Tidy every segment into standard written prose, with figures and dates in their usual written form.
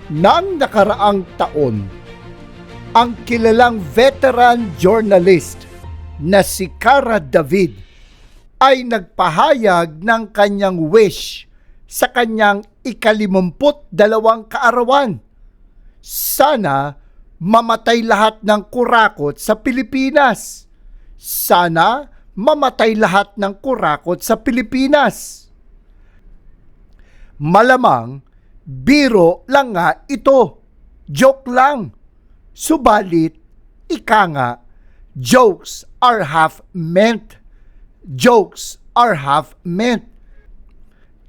Nang nakaraang taon, ang kilalang veteran journalist na si Cara David ay nagpahayag ng kanyang wish sa kanyang ika-52 kaarawan. Sana mamatay lahat ng kurakot sa Pilipinas. Sana mamatay lahat ng kurakot sa Pilipinas. Malamang biro lang nga ito. Joke lang. Subalit, ika nga, jokes are half meant. Jokes are half meant.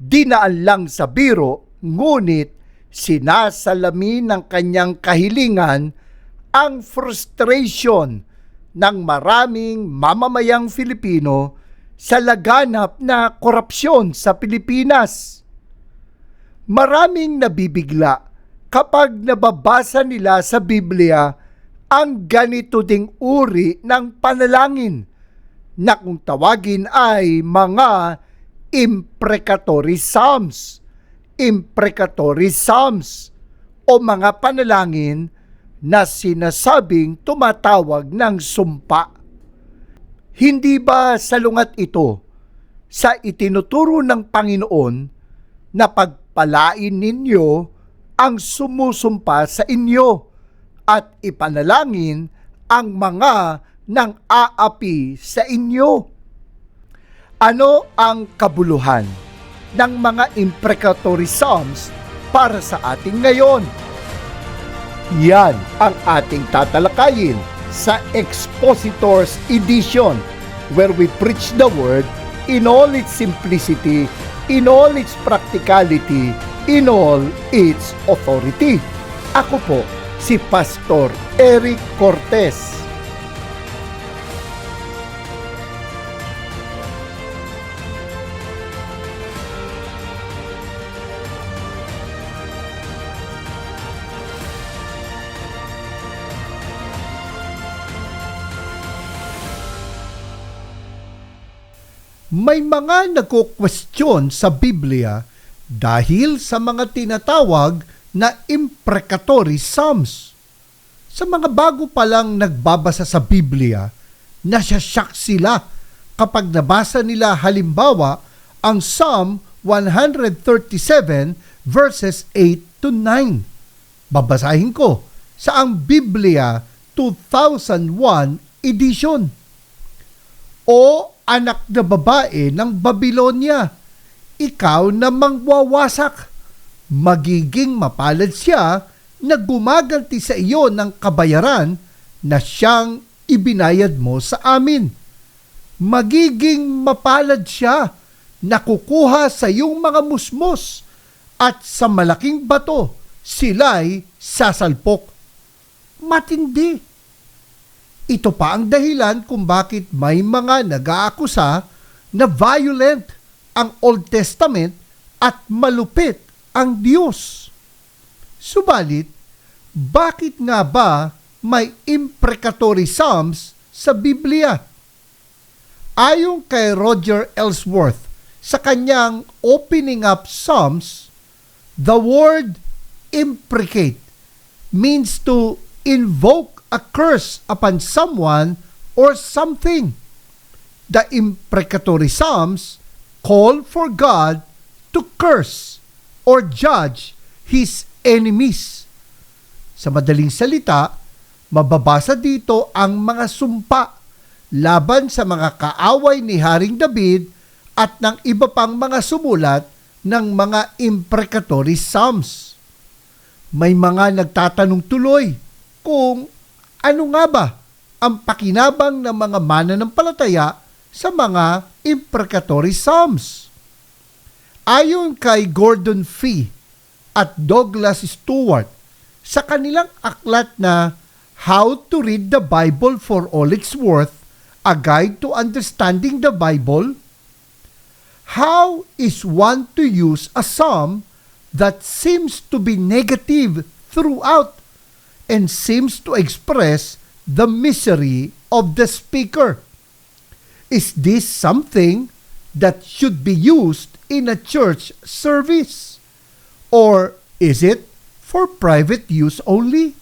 Dinaan lang sa biro, ngunit sinasalamin ng kanyang kahilingan ang frustration ng maraming mamamayang Filipino sa laganap na korupsyon sa Pilipinas. Maraming nabibigla kapag nababasa nila sa Biblia ang ganito ding uri ng panalangin na kung tawagin ay mga imprecatory psalms. Imprecatory psalms o mga panalangin na sinasabing tumatawag ng sumpa. Hindi ba salungat ito sa itinuturo ng Panginoon na pagpalain ninyo ang sumusumpa sa inyo at ipanalangin ang mga nang aapi sa inyo? Ano ang kabuluhan ng mga imprecatory psalms para sa ating ngayon? Yan ang ating tatalakayin sa Expositors Edition, where we preach the Word in all its simplicity, in all its practicality, in all its authority. Ako po si Pastor Eric Cortez. May mga nagko-question sa Biblia dahil sa mga tinatawag na imprecatory psalms. Sa mga bago pa lang nagbabasa sa Biblia, nasasyak sila kapag nabasa nila halimbawa ang Psalm 137 verses 8 to 9. Babasahin ko sa ang Biblia 2001 edition. O anak na babae ng Babylonia, ikaw na mangwawasak. Magiging mapalad siya na gumaganti sa iyo ng kabayaran na siyang ibinayad mo sa amin. Magiging mapalad siya na kukuha sa iyong mga musmos at sa malaking bato sila'y sasalpok. Matindi. Ito pa ang dahilan kung bakit may mga nag-aakusa na violent ang Old Testament at malupit ang Diyos. Subalit, bakit nga ba may imprecatory psalms sa Biblia? Ayon kay Roger Ellsworth sa kanyang Opening Up Psalms, the word imprecate means to invoke a curse upon someone or something. The imprecatory psalms call for God to curse or judge His enemies. Sa madaling salita, mababasa dito ang mga sumpa laban sa mga kaaway ni Haring David at ng iba pang mga sumulat ng mga imprecatory psalms. May mga nagtatanong tuloy kung ano nga ba ang pakinabang ng mga mananampalataya sa mga imprecatory psalms? Ayon kay Gordon Fee at Douglas Stewart sa kanilang aklat na How to Read the Bible for All It's Worth, A Guide to Understanding the Bible, how is one to use a psalm that seems to be negative throughout and seems to express the misery of the speaker? Is this something that should be used in a church service? Or is it for private use only?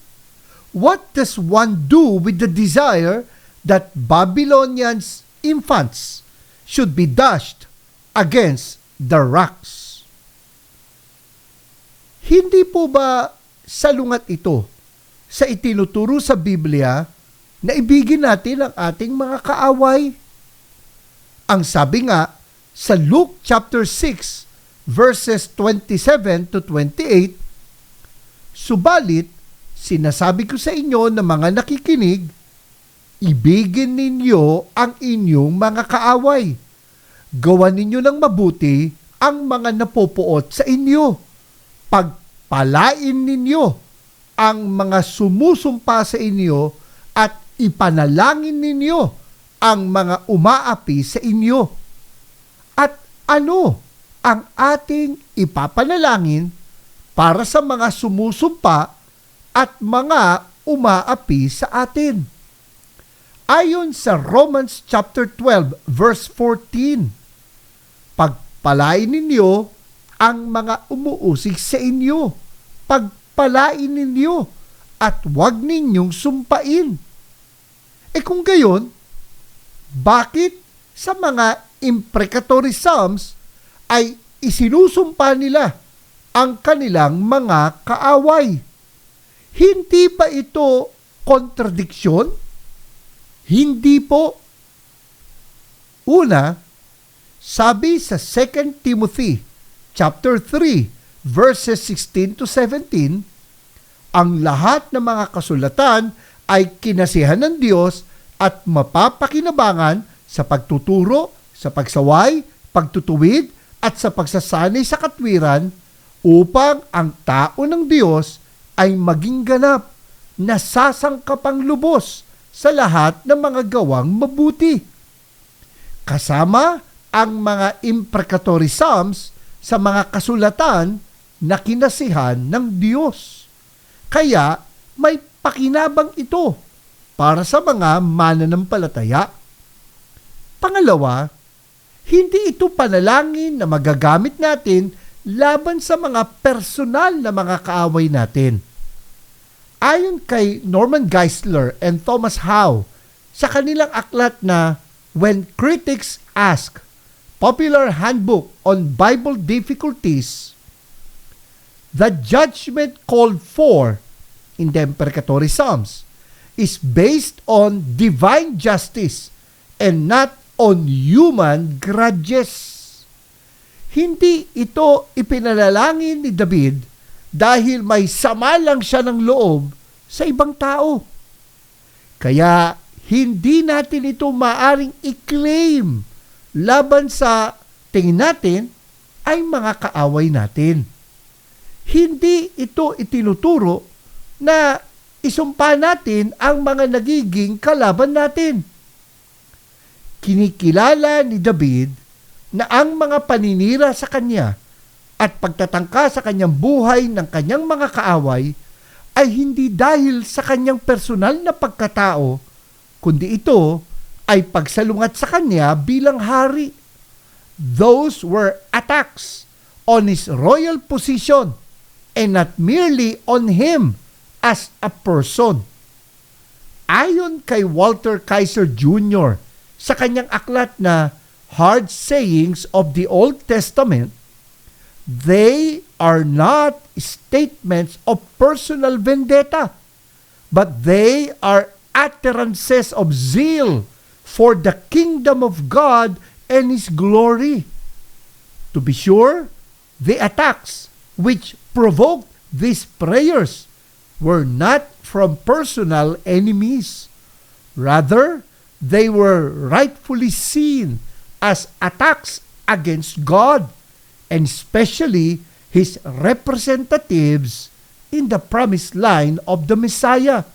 What does one do with the desire that Babylonians' infants should be dashed against the rocks? Hindi po ba salungat ito sa itinuturo sa Biblia na ibigin natin ang ating mga kaaway? Ang sabi nga sa Luke chapter 6 verses 27 to 28, subalit sinasabi ko sa inyo na mga nakikinig, ibigin ninyo ang inyong mga kaaway. Gawan ninyo ng mabuti ang mga napopuot sa inyo. Pagpalain ninyo ang mga sumusumpa sa inyo at ipanalangin ninyo ang mga umaapi sa inyo. At ano ang ating ipapanalangin para sa mga sumusumpa at mga umaapi sa atin? Ayon sa Romans chapter 12 verse 14, pagpalain ninyo ang mga umuusig sa inyo. Pagpalain ninyo at huwag ninyong sumpain. Kung gayon, bakit sa mga imprecatory psalms ay isinusumpa nila ang kanilang mga kaaway? Hindi ba ito kontradiksyon? Hindi po. Una, sabi sa 2 Timothy chapter 3 verses 16 to 17, ang lahat ng mga kasulatan ay kinasihan ng Diyos at mapapakinabangan sa pagtuturo, sa pagsaway, pagtutuwid at sa pagsasanay sa katwiran upang ang tao ng Diyos ay maging ganap na sasangkapang lubos sa lahat ng mga gawang mabuti. Kasama ang mga imprecatory psalms sa mga kasulatan na kinasihan ng Diyos. Kaya may pakinabang ito para sa mga mananampalataya. Pangalawa, hindi ito panalangin na magagamit natin laban sa mga personal na mga kaaway natin. Ayon kay Norman Geisler and Thomas Howe sa kanilang aklat na When Critics Ask, Popular Handbook on Bible Difficulties, the judgment called for in the imprecatory psalms is based on divine justice and not on human grudges. Hindi ito ipinalalangin ni David dahil may sama lang siya ng loob sa ibang tao. Kaya hindi natin ito maaring i-claim laban sa tingin natin ay mga kaaway natin. Hindi ito itinuturo na isumpa natin ang mga nagiging kalaban natin. Kinikilala ni David na ang mga paninira sa kanya at pagtatangka sa kanyang buhay ng kanyang mga kaaway ay hindi dahil sa kanyang personal na pagkatao, kundi ito ay pagsalungat sa kanya bilang hari. Those were attacks on his royal position and not merely on him as a person. Ayon kay Walter Kaiser Jr. sa kanyang aklat na Hard Sayings of the Old Testament, they are not statements of personal vendetta, but they are utterances of zeal for the kingdom of God and His glory. To be sure, the attacks which provoked these prayers were not from personal enemies. Rather, they were rightfully seen as attacks against God, and especially His representatives in the promised line of the Messiah.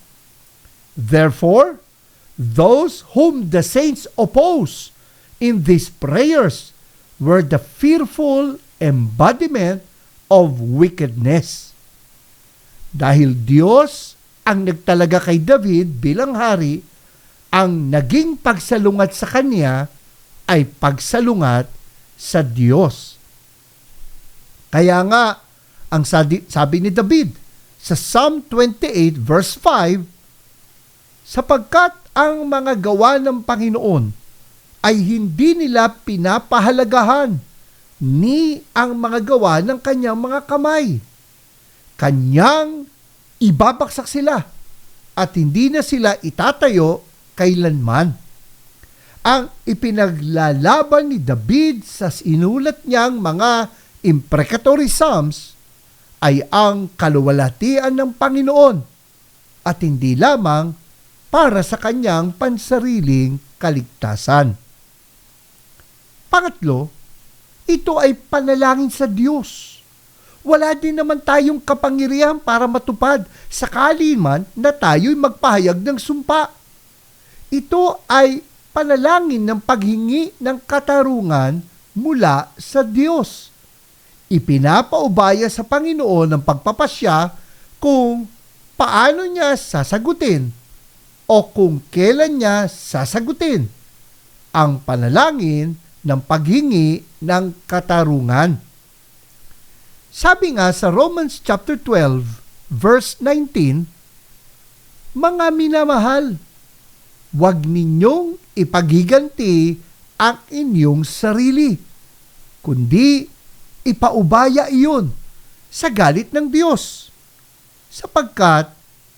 Therefore, those whom the saints oppose in these prayers were the fearful embodiment of wickedness. Dahil Diyos ang nagtalaga kay David bilang hari, ang naging pagsalungat sa kanya ay pagsalungat sa Diyos. Kaya nga, ang sabi ni David sa Psalm 28 verse 5, sapagkat ang mga gawa ng Panginoon ay hindi nila pinapahalagahan, ni ang mga gawa ng kanyang mga kamay. Kanyang ibabaksak sila at hindi na sila itatayo kailanman. Ang ipinaglalaban ni David sa inulat niyang mga imprecatory psalms ay ang kaluwalhatian ng Panginoon at hindi lamang para sa kanyang pansariling kaligtasan. Pangatlo, ito ay panalangin sa Diyos. Wala din naman tayong kapangyarihan para matupad sakali man na tayo'y magpahayag ng sumpa. Ito ay panalangin ng paghingi ng katarungan mula sa Diyos. Ipinapaubaya sa Panginoon ang pagpapasya kung paano niya sasagutin o kung kailan niya sasagutin ang panalangin ng paghingi ng katarungan. Sabi nga sa Romans chapter 12, verse 19, mga minamahal, huwag ninyong ipaghiganti ang inyong sarili, kundi ipaubaya iyon sa galit ng Diyos, sapagkat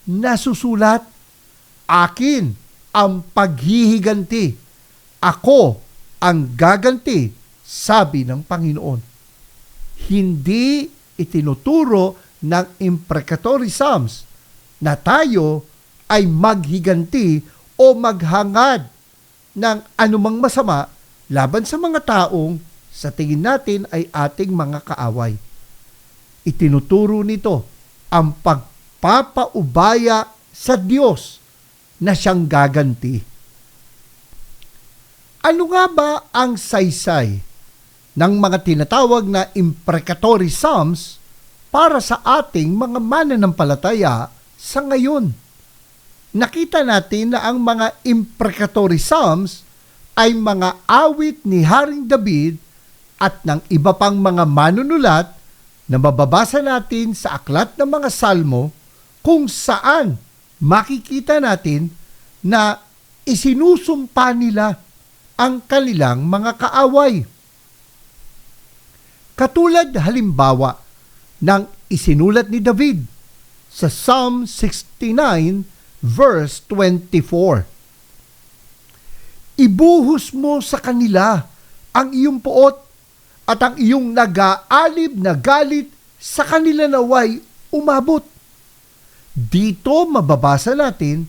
nasusulat, akin ang paghihiganti, ako ang gaganti, sabi ng Panginoon. Hindi itinuturo ng imprecatory psalms na tayo ay maghiganti o maghangad ng anumang masama laban sa mga taong sa tingin natin ay ating mga kaaway. Itinuturo nito ang pagpapaubaya sa Diyos na siyang gaganti. Ano nga ba ang saysay ng mga tinatawag na imprecatory psalms para sa ating mga mananampalataya sa ngayon? Nakita natin na ang mga imprecatory psalms ay mga awit ni Haring David at ng iba pang mga manunulat na mababasa natin sa aklat ng mga salmo, kung saan makikita natin na isinusumpa nila ang kanilang mga kaaway. Katulad halimbawa ng isinulat ni David sa Psalm 69 verse 24. Ibuhos mo sa kanila ang iyong puot at ang iyong nag-aalib na galit sa kanila naway umabot. Dito mababasa natin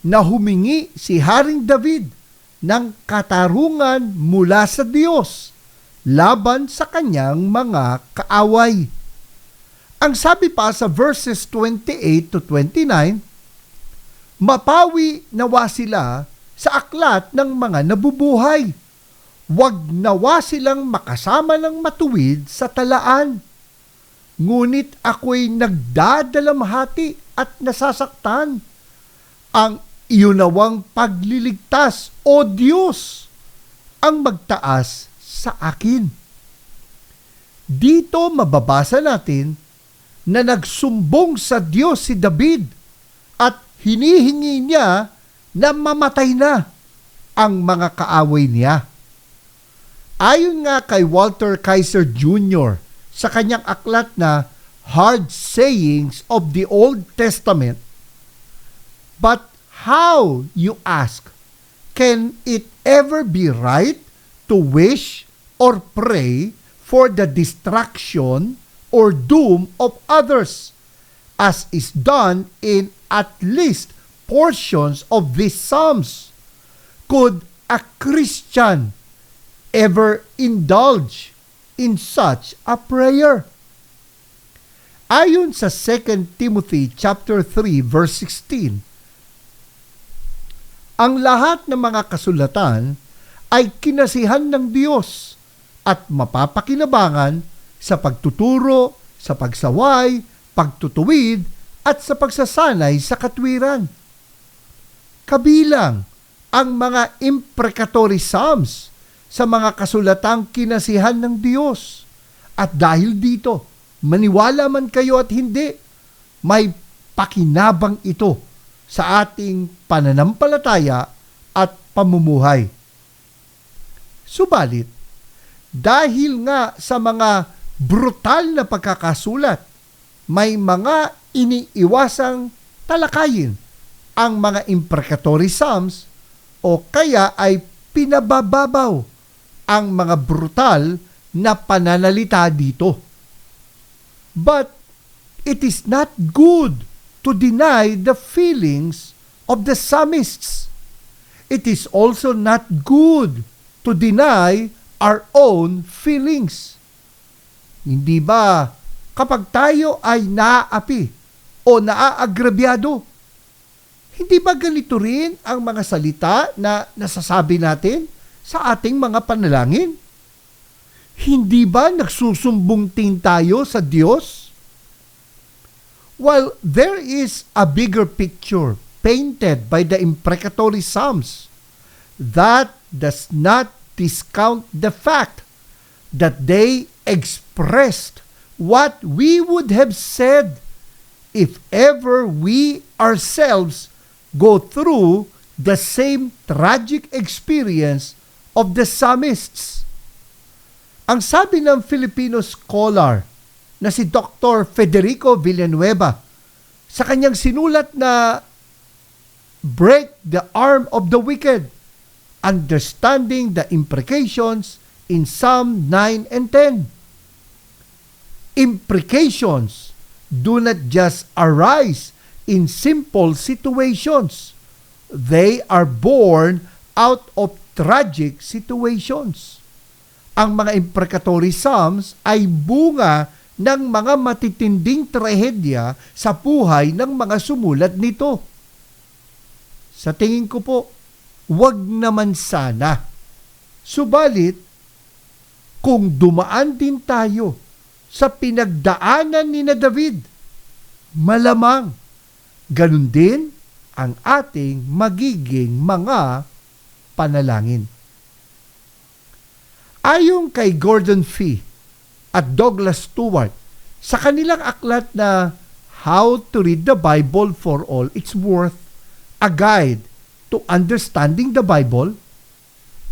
na humingi si Haring David ng katarungan mula sa Diyos laban sa kanyang mga kaaway. Ang sabi pa sa verses 28 to 29, mapawi nawa sila sa aklat ng mga nabubuhay. Huwag nawa silang makasama ng matuwid sa talaan. Ngunit ako'y nagdadalamhati at nasasaktan. Ang iyunawang pagliligtas, O Diyos, ang magtaas sa akin. Dito mababasa natin na nagsumbong sa Diyos si David at hinihingi niya na mamatay na ang mga kaaway niya. Ayon nga kay Walter Kaiser Jr. sa kanyang aklat na Hard Sayings of the Old Testament, but how, you ask, can it ever be right to wish or pray for the destruction or doom of others, as is done in at least portions of these Psalms? Could a Christian ever indulge in such a prayer? Ayon sa 2 Timothy chapter 3 verse 16, ang lahat ng mga kasulatan ay kinasihan ng Diyos at mapapakinabangan sa pagtuturo, sa pagsaway, pagtutuwid, at sa pagsasanay sa katwiran. Kabilang ang mga imprecatory psalms sa mga kasulatang kinasihan ng Diyos. At dahil dito, maniwala man kayo at hindi, may pakinabang ito sa ating pananampalataya at pamumuhay. Subalit, dahil nga sa mga brutal na pagkakasulat, may mga iniiwasang talakayin ang mga imprecatory psalms o kaya ay pinabababaw ang mga brutal na pananalita dito. But it is not good to deny the feelings of the psalmists. It is also not good to deny our own feelings. Hindi ba kapag tayo ay naaapi o naaagrabyado, hindi ba ganito rin ang mga salita na nasasabi natin sa ating mga panalangin? Hindi ba nagsusumbong tayo sa Diyos? While there is a bigger picture painted by the imprecatory psalms, that does not discount the fact that they expressed what we would have said if ever we ourselves go through the same tragic experience of the psalmists. Ang sabi ng Filipino scholar na si Dr. Federico Villanueva sa kanyang sinulat na Break the Arm of the Wicked, Understanding the Imprecations in Psalm 9 and 10. Imprecations do not just arise in simple situations. They are born out of tragic situations. Ang mga imprecatory psalms ay bunga ng mga matitinding trahedya sa buhay ng mga sumulat nito. Sa tingin ko po, wag naman sana. Subalit, kung dumaan din tayo sa pinagdaanan ni na David, malamang ganun din ang ating magiging mga panalangin. Ayon kay Gordon Fee at Douglas Stewart sa kanilang aklat na How to Read the Bible for All It's Worth, a guide to understanding the Bible,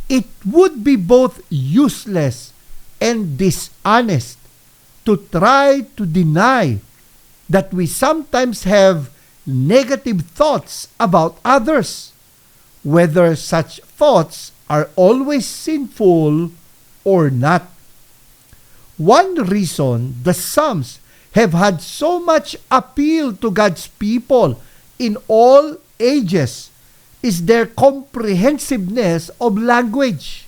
it would be both useless and dishonest to try to deny that we sometimes have negative thoughts about others, whether such thoughts are always sinful or not. One reason the Psalms have had so much appeal to God's people in all ages is their comprehensiveness of language.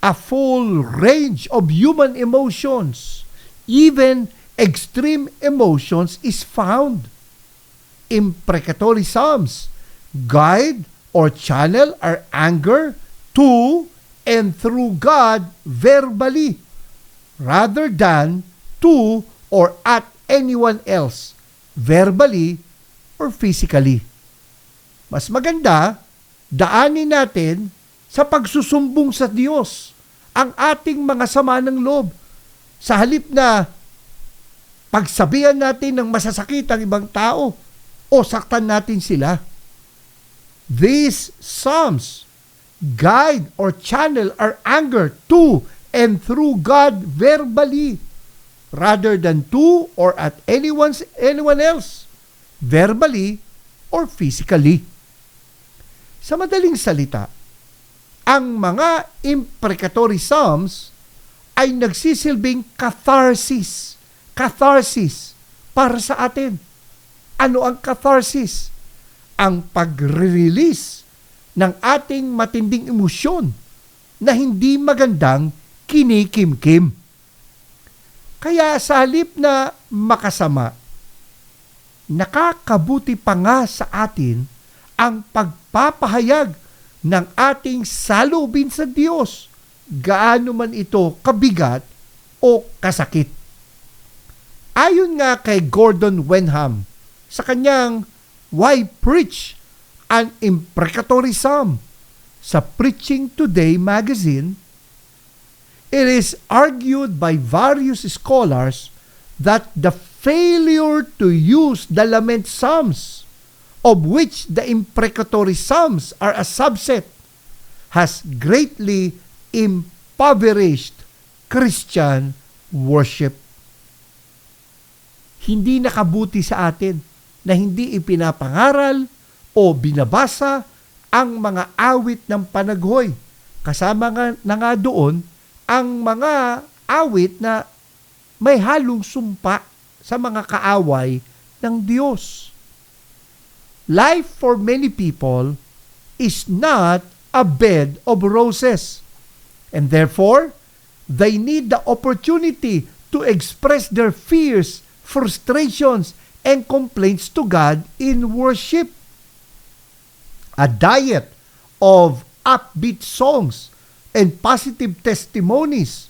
A full range of human emotions, even extreme emotions, is found. Imprecatory psalms guide or channel our anger to and through God verbally, rather than to or at anyone else, verbally or physically. Mas maganda, daanin natin sa pagsusumbong sa Diyos ang ating mga sama ng loob, sa halip na pagsabihan natin ng masasakit ang ibang tao o saktan natin sila. These psalms guide or channel our anger to and through God verbally, rather than to or at anyone else, verbally or physically. Sa madaling salita, ang mga imprecatory psalms ay nagsisilbing catharsis para sa atin. Ano ang catharsis? Ang pagre-release ng ating matinding emosyon na hindi magandang kinikimkim. Kaya sa halip na makasama, nakakabuti pa nga sa atin ang pagpapahayag ng ating saloobin sa Diyos, gaano man ito kabigat o kasakit. Ayon nga kay Gordon Wenham sa kanyang Why Preach an Imprecatory Psalm sa Preaching Today magazine, it is argued by various scholars that the failure to use the lament psalms, of which the imprecatory psalms are a subset, has greatly impoverished Christian worship. Hindi nakabuti sa atin na hindi ipinapangaral o binabasa ang mga awit ng panaghoy. Kasama na nga doon ang mga awit na may halong sumpa sa mga kaaway ng Diyos. Life for many people is not a bed of roses, and therefore, they need the opportunity to express their fears, frustrations, and complaints to God in worship. A diet of upbeat songs and positive testimonies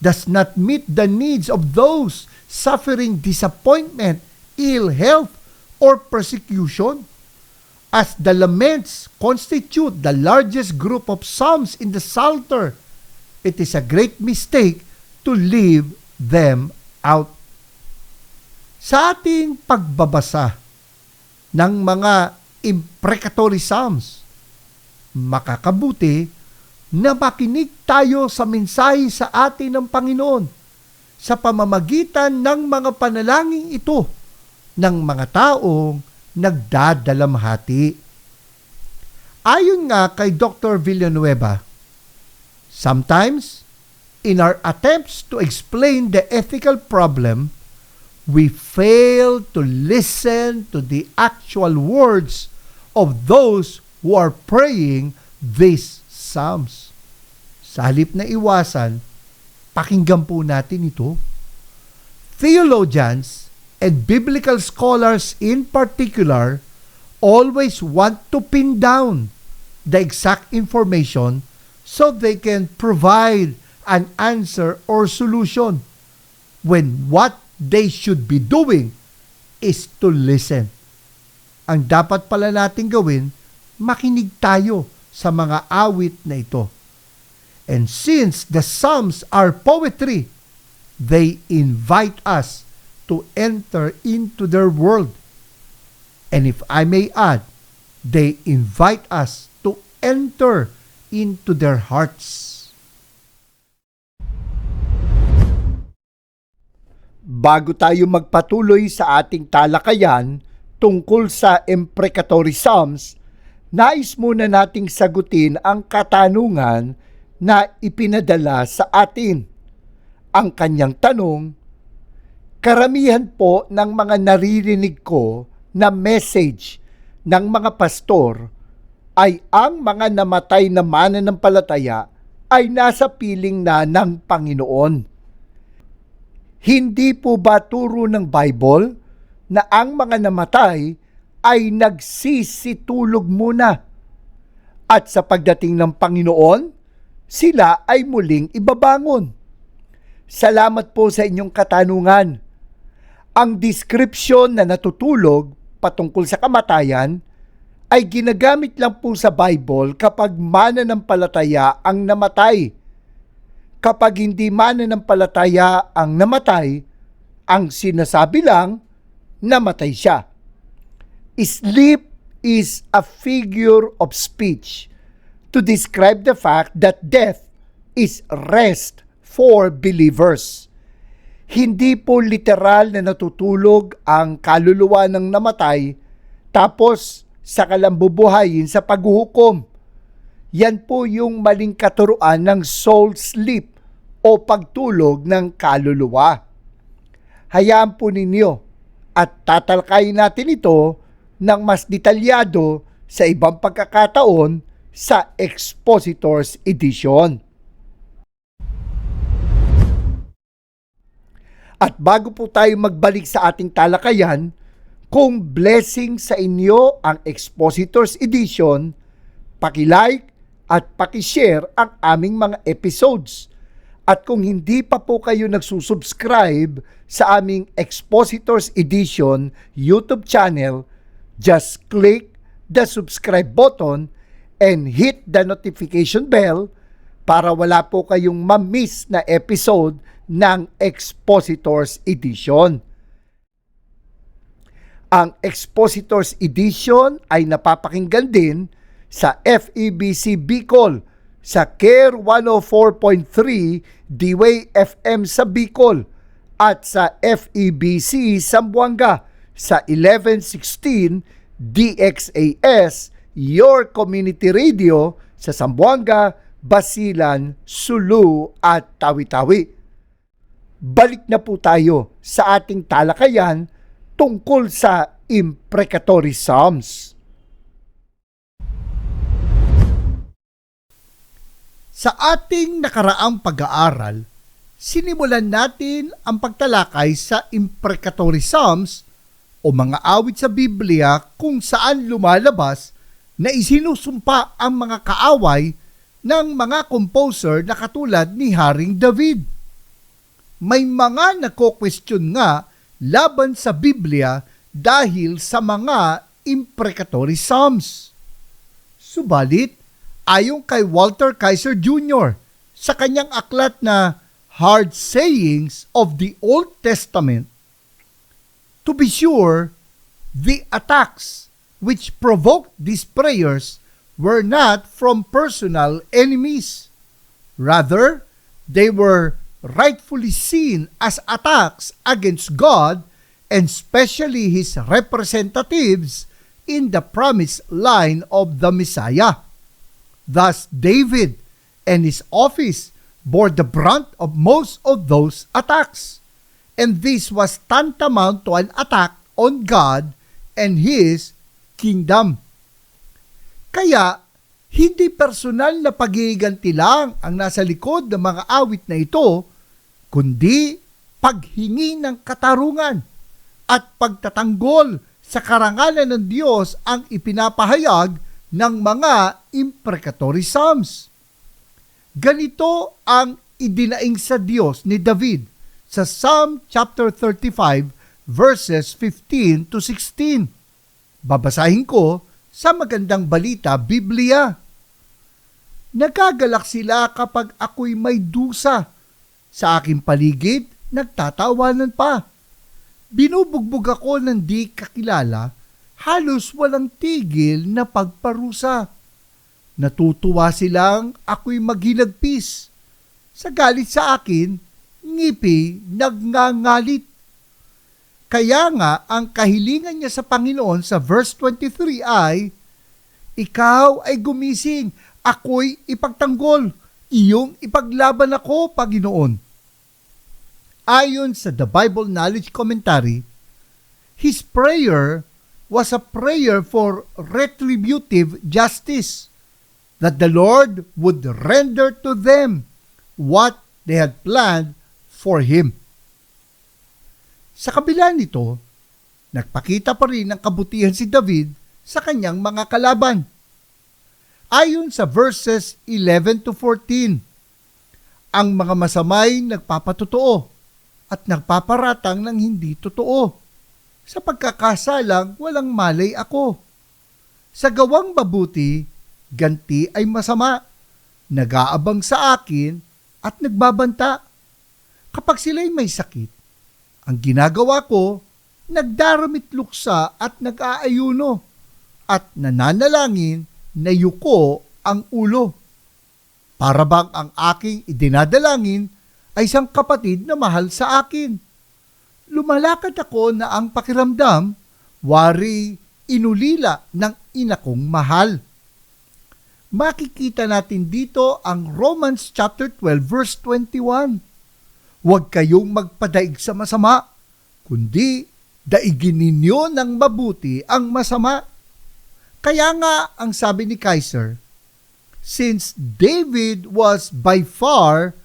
does not meet the needs of those suffering disappointment, ill health, or persecution. As the laments constitute the largest group of psalms in the Psalter, it is a great mistake to leave them out. Sa ating pagbabasa ng mga imprecatory psalms, makakabuti na makinig tayo sa mensahe sa atin ng Panginoon sa pamamagitan ng mga panalangin ito ng mga taong nagdadalamhati. Ayon nga kay Dr. Villanueva, sometimes, in our attempts to explain the ethical problem, we fail to listen to the actual words of those who are praying these psalms. Sa halip na iwasan, pakinggan po natin ito. Theologians and biblical scholars in particular always want to pin down the exact information so they can provide an answer or solution when what they should be doing is to listen. Ang dapat pala natin gawin, makinig tayo sa mga awit na ito. And since the Psalms are poetry, they invite us to enter into their world. And if I may add, they invite us to enter into their hearts. Bago tayo magpatuloy sa ating talakayan tungkol sa imprecatory psalms, nais muna nating sagutin ang katanungan na ipinadala sa atin. Ang kanyang tanong, karamihan po ng mga naririnig ko na message ng mga pastor ay ang mga namatay na mananampalataya ay nasa piling na ng Panginoon. Hindi po ba turo ng Bible na ang mga namatay ay nagsisitulog muna at sa pagdating ng Panginoon, sila ay muling ibabangon? Salamat po sa inyong katanungan. Ang description na natutulog patungkol sa kamatayan ay ginagamit lang po sa Bible kapag mananampalataya ang namatay. Kapag hindi mananampalataya ang namatay, ang sinasabi lang, namatay siya. Sleep is a figure of speech to describe the fact that death is rest for believers. Hindi po literal na natutulog ang kaluluwa ng namatay tapos saka lang bubuhayin sa paghuhukom. Yan po yung maling katuruan ng soul sleep o pagtulog ng kaluluwa. Hayaan po ninyo at tatalakayin natin ito ng mas detalyado sa ibang pagkakataon sa Expositors Edition. At bago po tayo magbalik sa ating talakayan, kung blessing sa inyo ang Expositors Edition, paki-like at paki-share ang aming mga episodes. At kung hindi pa po kayo nagsusubscribe sa aming Expositors Edition YouTube channel, just click the subscribe button and hit the notification bell para wala po kayong ma-miss na episode ng Expositors Edition. Ang Expositors Edition ay napapakinggan din sa FEBC Bicol, sa CARE 104.3 D-Way FM sa Bicol, at sa FEBC Zamboanga sa 1116 DXAS, Your Community Radio sa Zamboanga, Basilan, Sulu at Tawi-Tawi. Balik na po tayo sa ating talakayan tungkol sa imprecatory psalms. Sa ating nakaraang pag-aaral, sinimulan natin ang pagtalakay sa imprecatory psalms o mga awit sa Biblia kung saan lumalabas na isinusumpa ang mga kaaway ng mga composer na katulad ni Haring David. May mga nagko-question nga laban sa Biblia dahil sa mga imprecatory psalms. Subalit, ayon kay Walter Kaiser Jr. sa kanyang aklat na Hard Sayings of the Old Testament, to be sure, the attacks which provoked these prayers were not from personal enemies. Rather, they were rightfully seen as attacks against God and especially His representatives in the promised line of the Messiah. Thus, David and his office bore the brunt of most of those attacks, and this was tantamount to an attack on God and His kingdom. Kaya, hindi personal na paghihiganti lang ang nasa likod ng mga awit na ito, kundi paghingi ng katarungan at pagtatanggol sa karangalan ng Diyos ang ipinapahayag ng mga imprecatory psalms. Ganito ang idinaing sa Diyos ni David sa Psalm chapter 35 verses 15 to 16. Babasahin ko sa Magandang Balita, Biblia. Nagagalak sila kapag ako'y may dusa. Sa aking paligid, nagtatawanan pa. Binubugbog ako ng di kakilala, halos walang tigil na pagparusa. Natutuwa silang ako'y maghilagpis. Sa galit sa akin, ngipi nagngangalit. Kaya nga, ang kahilingan niya sa Panginoon sa verse 23 ay, ikaw ay gumising, ako'y ipagtanggol, iyong ipaglaban ako, Panginoon. Ayon sa The Bible Knowledge Commentary, his prayer was a prayer for retributive justice, that the Lord would render to them what they had planned for him. Sa kabila nito, nagpakita pa rin ng kabutihan si David sa kanyang mga kalaban. Ayon sa verses 11 to 14, ang mga masamay nagpapatotoo at nagpaparatang ng hindi totoo. Sa pagkakasalang walang malay ako. Sa gawang mabuti, ganti ay masama. Nag-aabang sa akin at nagbabanta. Kapag sila'y may sakit, ang ginagawa ko, nagdaramit luksa at nag-aayuno at nananalangin na yuko ang ulo. Para bang ang aking idinadalangin ay isang kapatid na mahal sa akin. Lumalakad ako na ang pakiramdam, wari inulila ng ina kong mahal. Makikita natin dito ang Romans chapter 12 verse 21. Huwag kayong magpadaig sa masama, kundi daigin ninyo ng mabuti ang masama. Kaya nga ang sabi ni Kaiser, since David was by far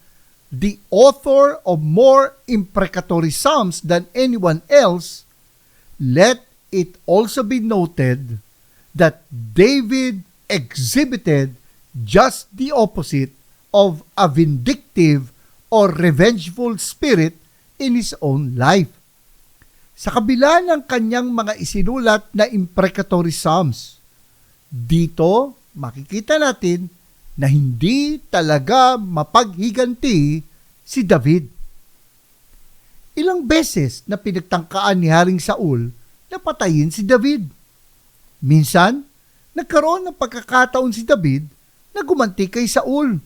the author of more imprecatory psalms than anyone else, let it also be noted that David exhibited just the opposite of a vindictive or revengeful spirit in his own life. Sa kabila ng kanyang mga isinulat na imprecatory psalms, dito makikita natin na hindi talaga mapaghiganti si David. Ilang beses na pinagtangkaan ni Haring Saul na patayin si David. Minsan, nagkaroon ng pagkakataon si David na gumanti kay Saul.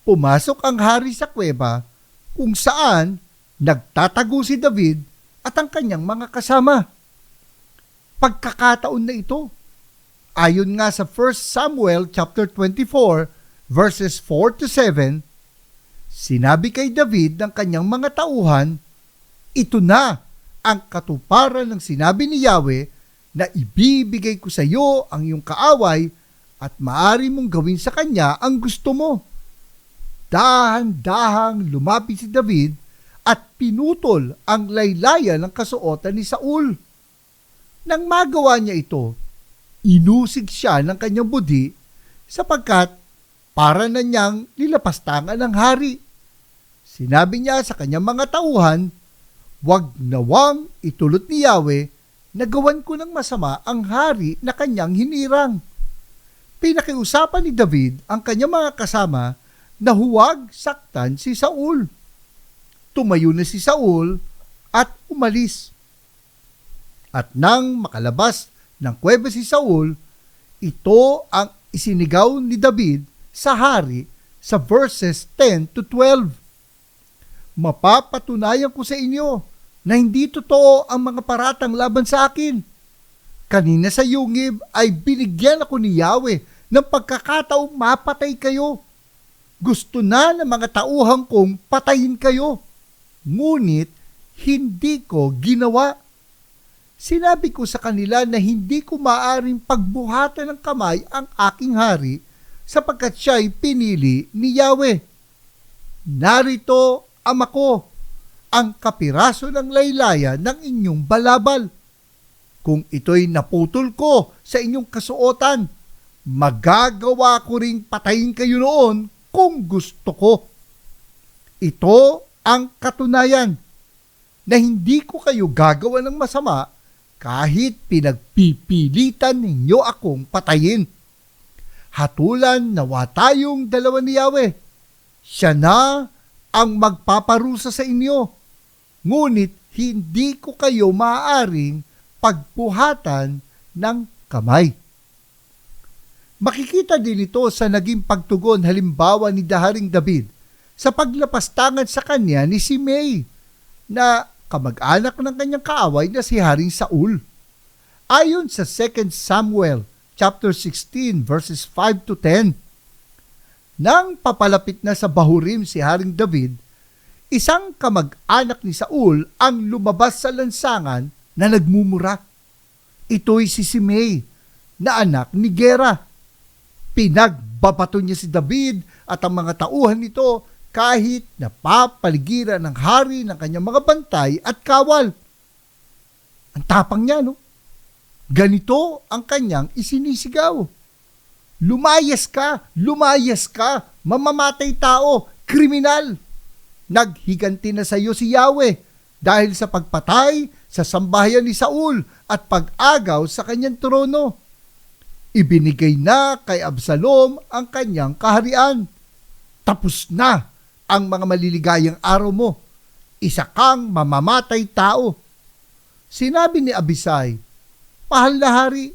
Pumasok ang hari sa kuweba kung saan nagtatago si David at ang kanyang mga kasama. Pagkakataon na ito, ayon nga sa 1 Samuel chapter 24 verses 4 to 7, sinabi kay David ng kanyang mga tauhan, ito na ang katuparan ng sinabi ni Yahweh na ibibigay ko sa iyo ang iyong kaaway at maaari mong gawin sa kanya ang gusto mo. Dahan-dahang lumapit si David at pinutol ang laylayan ng kasuotan ni Saul. Nang magawa niya ito, inusig siya ng kanyang budi sapagkat para na niyang nilapastangan ng hari. Sinabi niya sa kanyang mga tauhan, wag nawang itulot ni Yahweh na gawan ko ng masama ang hari na kanyang hinirang. Pinakiusapan ni David ang kanyang mga kasama na huwag saktan si Saul. Tumayo na si Saul at umalis. At nang makalabas ng kuweba si Saul, ito ang isinigaw ni David sa hari sa verses 10 to 12. Mapapatunayan ko sa inyo na hindi totoo ang mga paratang laban sa akin. Kanina sa yungib ay binigyan ako ni Yahweh ng pagkakataong mapatay kayo. Gusto na ng mga tauhan kong patayin kayo. Ngunit hindi ko ginawa. Sinabi ko sa kanila na hindi ko maaring pagbuhatan ng kamay ang aking hari sapagkat siya'y pinili ni Yahweh. Narito, ama ko, ang kapiraso ng laylayan ng inyong balabal. Kung ito'y naputol ko sa inyong kasuotan, magagawa ko ring patayin kayo noon kung gusto ko. Ito ang katunayan na hindi ko kayo gagawa ng masama kahit pinagpipilitan ninyo akong patayin. Hatulan nawa tayong dalawa ni Yahweh. Siya na ang magpaparusa sa inyo. Ngunit hindi ko kayo maaaring pagpuhatan ng kamay. Makikita din ito sa naging pagtugon halimbawa ni Daharing David sa paglapastangan sa kanya ni Simei na kamag-anak ng kanyang kaaway na si Haring Saul. Ayon sa 2 Samuel chapter 16 verses 5 to 10, nang papalapit na sa Bahurim si Haring David, isang kamag-anak ni Saul ang lumabas sa lansangan na nagmumura. Ito'y si Simei na anak ni Gera. Pinagbabato niya si David at ang mga tauhan nito kahit napapaligiran ng hari ng kanyang mga bantay at kawal. Ang tapang niya, no? Ganito ang kanyang isinisigaw. Lumayas ka, mamamatay tao, kriminal. Naghiganti na sa iyo si Yahweh dahil sa pagpatay sa sambahayan ni Saul at pag-agaw sa kanyang trono. Ibinigay na kay Absalom ang kanyang kaharian. Tapos na ang mga maliligayang araw mo. Isa kang mamamatay tao. Sinabi ni Abisai, mahal na hari,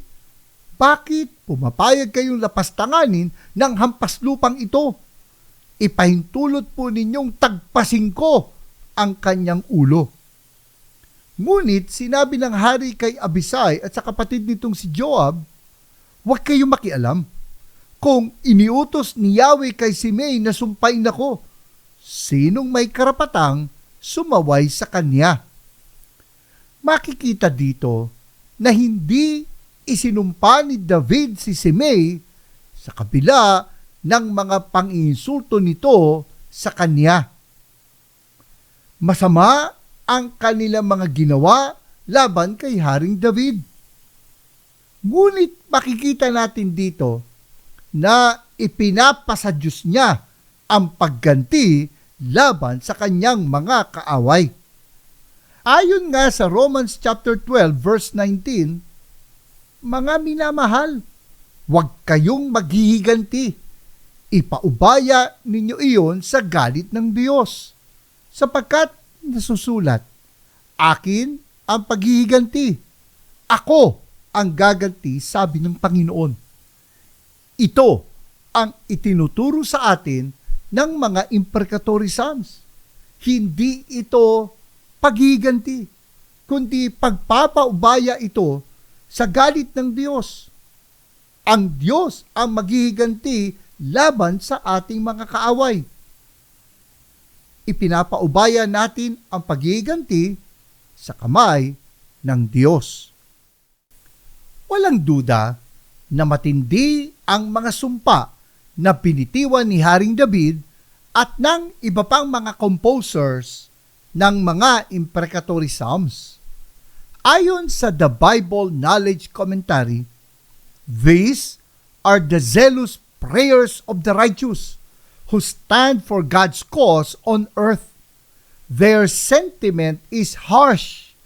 bakit pumapayag kayong lapastanganin ng hampas lupang ito? Ipahintulot po ninyong tagpasin ko ang kanyang ulo. Ngunit sinabi ng hari kay Abisai at sa kapatid nitong si Joab, huwag kayong makialam. Kung iniutos ni Yahweh kay Simei na sumpain ako, sinong may karapatang sumaway sa kanya? Makikita dito na hindi isinumpa ni David si Simei sa kabila ng mga pang-insulto nito sa kanya. Masama ang kanilang mga ginawa laban kay Haring David. Ngunit makikita natin dito na ipinapasa Diyos niya ang pagganti laban sa kanyang mga kaaway. Ayon nga sa Romans chapter 12 verse 19, mga minamahal, huwag kayong maghihiganti. Ipaubaya ninyo iyon sa galit ng Diyos. Sapagkat nasusulat, akin ang paghihiganti, Ako ang gaganti, sabi ng Panginoon. Ito ang itinuturo sa atin ng mga imprecatory psalms. Hindi ito paghiganti, kundi pagpapaubaya ito sa galit ng Diyos. Ang Diyos ang maghihiganti laban sa ating mga kaaway. Ipinapaubaya natin ang paghihiganti sa kamay ng Diyos. Walang duda na matindi ang mga sumpa na binitiwan ni Haring David at ng iba pang mga composers ng mga imprecatory psalms. Ayon sa The Bible Knowledge Commentary, these are the zealous prayers of the righteous who stand for God's cause on earth. Their sentiment is harsh,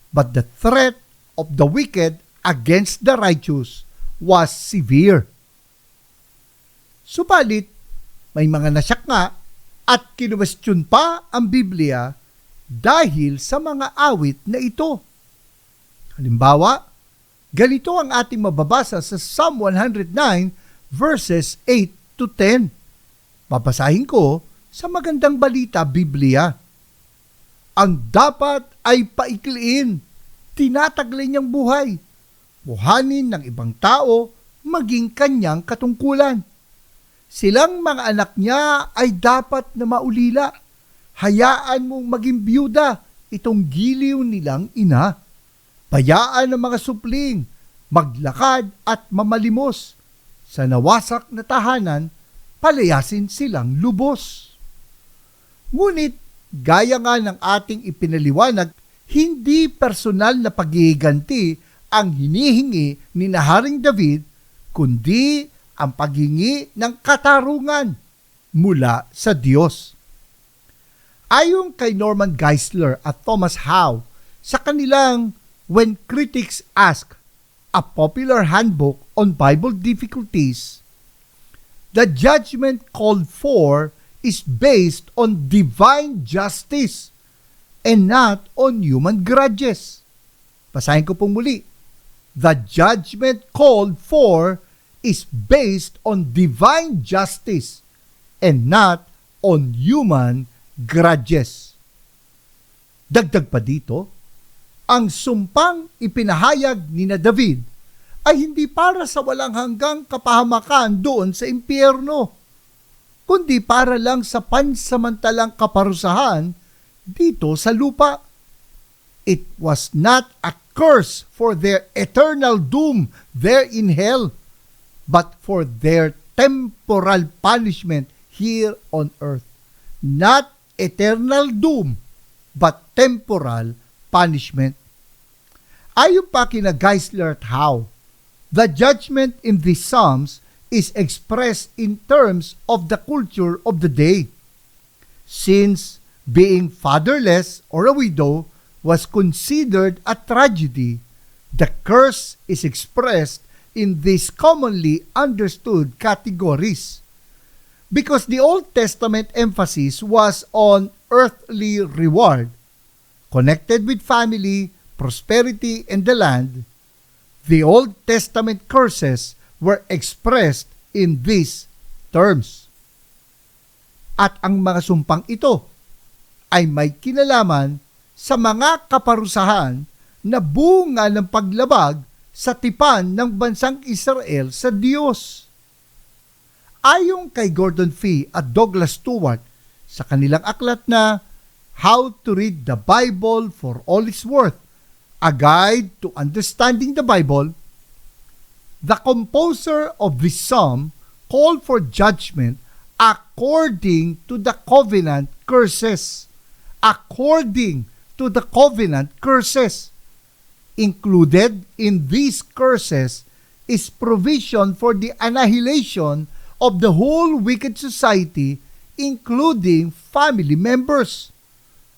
but the threat of the wicked against the righteous was severe. Subalit, may mga nasyak nga at kinuwestiyon pa ang Biblia dahil sa mga awit na ito. Halimbawa, ganito ang ating mababasa sa Psalm 109 verses 8 to 10. Babasahin ko sa Magandang Balita Biblia. Ang dapat ay paikliin, tinataglay niyang buhay, buhanin ng ibang tao maging kanyang katungkulan. Silang mga anak niya ay dapat na maulila. Hayaan mong maging biyuda itong giliw nilang ina. Bayaan ng mga supling, maglakad at mamalimos. Sa nawasak na tahanan, palayasin silang lubos. Ngunit, gaya nga ng ating ipinaliwanag, hindi personal na paghihiganti ang hinihingi ni Haring David, kundi ang paghingi ng katarungan mula sa Diyos. Ayon kay Norman Geisler at Thomas Howe sa kanilang When Critics Ask, a popular handbook on Bible difficulties, the judgment called for is based on divine justice and not on human grudges. Basahin ko pong muli. The judgment called for is based on divine justice and not on human grudges. Dagdag pa dito, ang sumpang ipinahayag ni na David ay hindi para sa walang hanggang kapahamakan doon sa impyerno, kundi para lang sa pansamantalang kaparusahan dito sa lupa. It was not a curse for their eternal doom there in hell, but for their temporal punishment here on earth. Not eternal doom, but temporal punishment. Ayon pa kina Geisler at Howe, the judgment in these Psalms is expressed in terms of the culture of the day. Since being fatherless or a widow was considered a tragedy, the curse is expressed in these commonly understood categories. Because the Old Testament emphasis was on earthly reward, connected with family, prosperity, and the land, the Old Testament curses were expressed in these terms. At ang mga sumpang ito ay may kinalaman sa mga kaparusahan na bunga ng paglabag sa tipan ng bansang Israel sa Diyos. Ayon kay Gordon Fee at Douglas Stewart sa kanilang aklat na How to Read the Bible for All It's Worth, a Guide to Understanding the Bible, the composer of this psalm called for judgment according to the covenant curses. According to the covenant curses. Included in these curses is provision for the annihilation of the whole wicked society, including family members.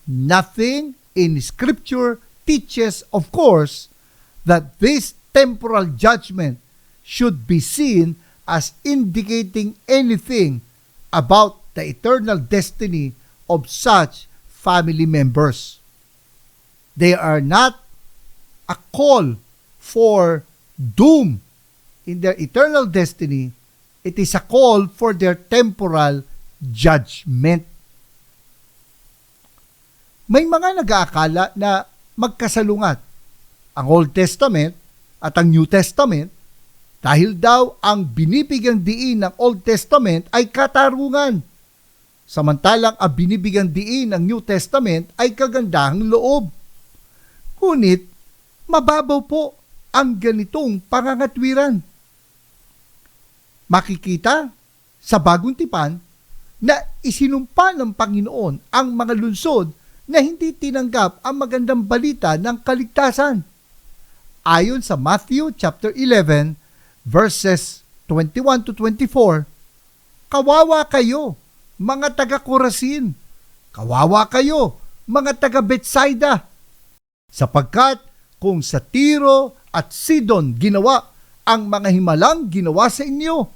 Nothing in Scripture teaches, of course, that this temporal judgment should be seen as indicating anything about the eternal destiny of such family members. They are not a call for doom in their eternal destiny. It is a call for their temporal judgment. May mga nag-aakala na magkasalungat ang Old Testament at ang New Testament dahil daw ang binibigyang diin ng Old Testament ay katarungan, samantalang ang binibigyang diin ng New Testament ay kagandahang loob. Ngunit, mababaw po ang ganitong pangangatwiran. Makikita sa Bagong Tipan na isinumpa ng Panginoon ang mga lungsod na hindi tinanggap ang magandang balita ng kaligtasan. Ayon sa Matthew chapter 11 verses 21 to 24, kawawa kayo, mga taga-Corazin. Kawawa kayo, mga taga-Bethsaida. Sapagkat kung sa Tiro at Sidon ginawa ang mga himalang ginawa sa inyo,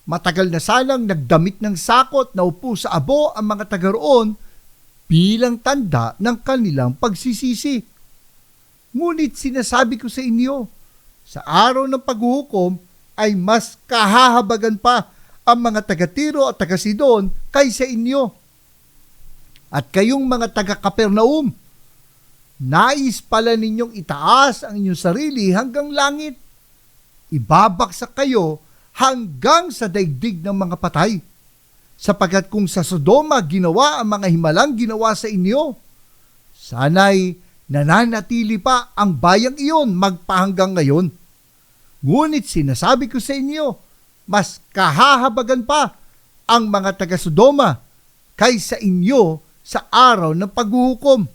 matagal na sanang nagdamit ng sakot na upo sa abo ang mga taga roon bilang tanda ng kanilang pagsisisi. Ngunit sinasabi ko sa inyo, sa araw ng paghuhukom ay mas kahahabagan pa ang mga taga-Tiro at taga-Sidon kaysa inyo. At kayong mga taga-Kapernaum, nais pala ninyong itaas ang inyong sarili hanggang langit. Ibabagsak kayo hanggang sa daigdig ng mga patay. Sapagkat kung sa Sodoma ginawa ang mga himalang ginawa sa inyo, sana'y nananatili pa ang bayang iyon magpahanggang ngayon. Ngunit sinasabi ko sa inyo, mas kahahabagan pa ang mga taga-Sodoma kaysa inyo sa araw ng paghuhukom.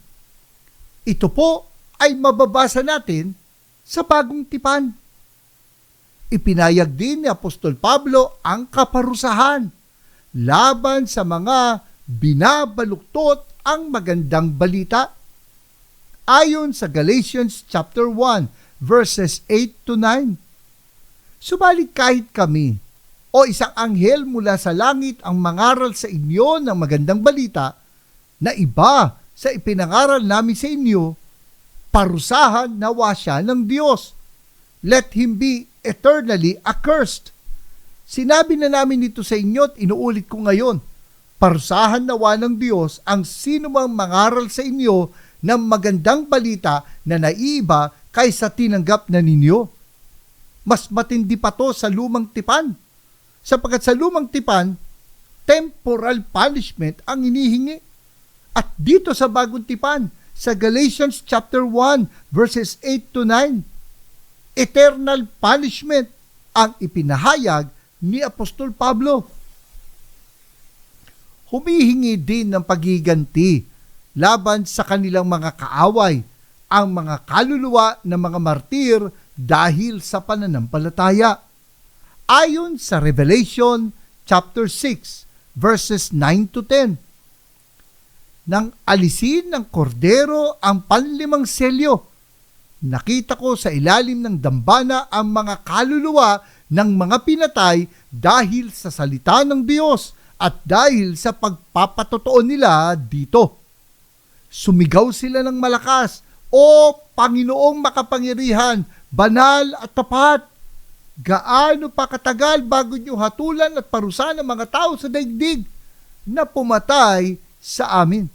Ito po ay mababasa natin sa Bagong Tipan. Ipinayag din ni Apostol Pablo ang kaparusahan laban sa mga binabaluktot ang magandang balita. Ayon sa Galatians chapter 1 verses 8 to 9. Subalit kahit kami o isang anghel mula sa langit ang mangaral sa inyo ng magandang balita na iba sa ipinangaral namin sa inyo, parusahan nawa siya ng Diyos. Let him be eternally accursed. Sinabi na namin ito sa inyo at inuulit ko ngayon, parusahan nawa ng Diyos ang sino mang mangaral sa inyo ng magandang balita na naiiba kaysa tinanggap na ninyo. Mas matindi pa to sa lumang tipan, sapagkat sa lumang tipan, temporal punishment ang inihingi. At dito sa Bagong Tipan, sa Galatians chapter 1 verses 8 to 9, eternal punishment ang ipinahayag ni Apostol Pablo. Humihingi din ng paghiganti laban sa kanilang mga kaaway, ang mga kaluluwa ng mga martir dahil sa pananampalataya. Ayon sa Revelation chapter 6 verses 9 to 10, nang alisin ng kordero ang panlimang selyo, nakita ko sa ilalim ng dambana ang mga kaluluwa ng mga pinatay dahil sa salita ng Diyos at dahil sa pagpapatotoo nila dito. Sumigaw sila ng malakas, "O Panginoong makapangyarihan, banal at tapat! Gaano pa katagal bago niyo hatulan at parusahan ang mga tao sa daigdig na pumatay sa amin?"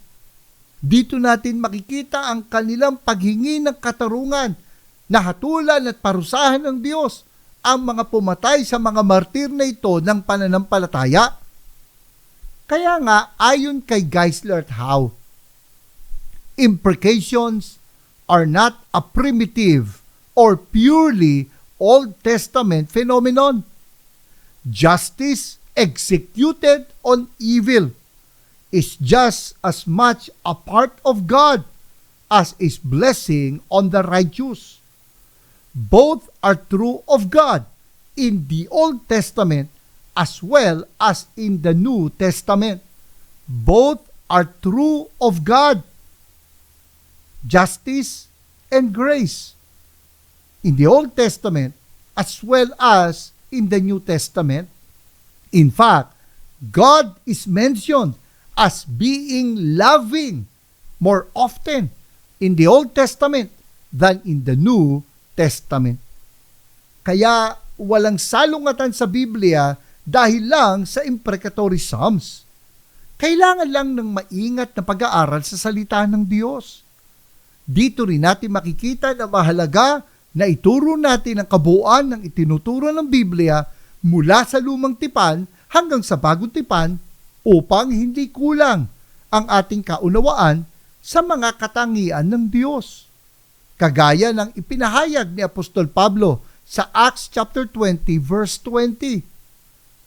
Dito natin makikita ang kanilang paghingi ng katarungan na hatulan at parusahan ng Diyos ang mga pumatay sa mga martir na ito ng pananampalataya. Kaya nga, ayon kay Geisler et al., imprecations are not a primitive or purely Old Testament phenomenon. Justice executed on evil is just as much a part of God as is blessing on the righteous. Both are true of God in the Old Testament as well as in the New Testament. Both are true of God. Justice and grace in the Old Testament as well as in the New Testament. In fact, God is mentioned as being loving more often in the Old Testament than in the New Testament. Kaya walang salungatan sa Biblia dahil lang sa imprecatory Psalms. Kailangan lang ng maingat na pag-aaral sa salita ng Diyos. Dito rin natin makikita na mahalaga na ituro natin ang kabuuan ng itinuturo ng Biblia mula sa lumang tipan hanggang sa bagong tipan upang hindi kulang ang ating kaunawaan sa mga katangian ng Diyos. Kagaya ng ipinahayag ni Apostol Pablo sa Acts chapter 20 verse 20.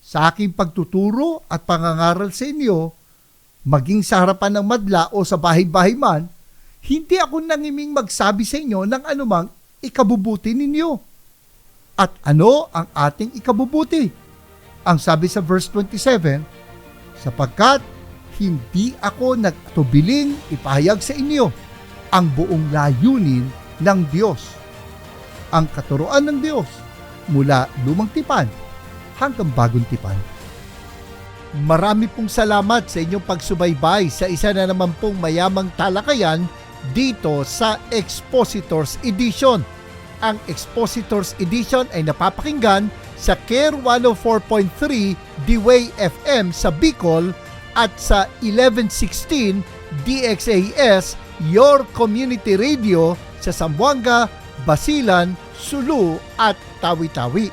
Sa aking pagtuturo at pangangaral sa inyo, maging sa harapan ng madla o sa bahay-bahay man, hindi ako nangiming magsabi sa inyo ng anumang ikabubuti ninyo. At ano ang ating ikabubuti? Ang sabi sa verse 27, sapagkat hindi ako nagtubiling ipahayag sa inyo ang buong layunin ng Diyos, ang katuruan ng Diyos mula lumang tipan hanggang bagong tipan. Marami pong salamat sa inyong pagsubaybay sa isa na naman pong mayamang talakayan dito sa Expositors Edition. Ang Expositors Edition ay napapakinggan sa Care 104.3 D-Way FM sa Bicol at sa 1116 DXAS Your Community Radio sa Zamboanga, Basilan, Sulu at Tawi-Tawi.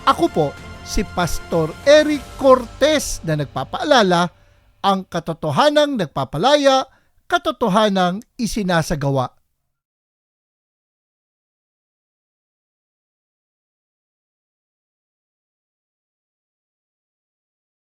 Ako po si Pastor Eric Cortez na nagpapaalala, ang katotohanang nagpapalaya, katotohanang isinasagawa.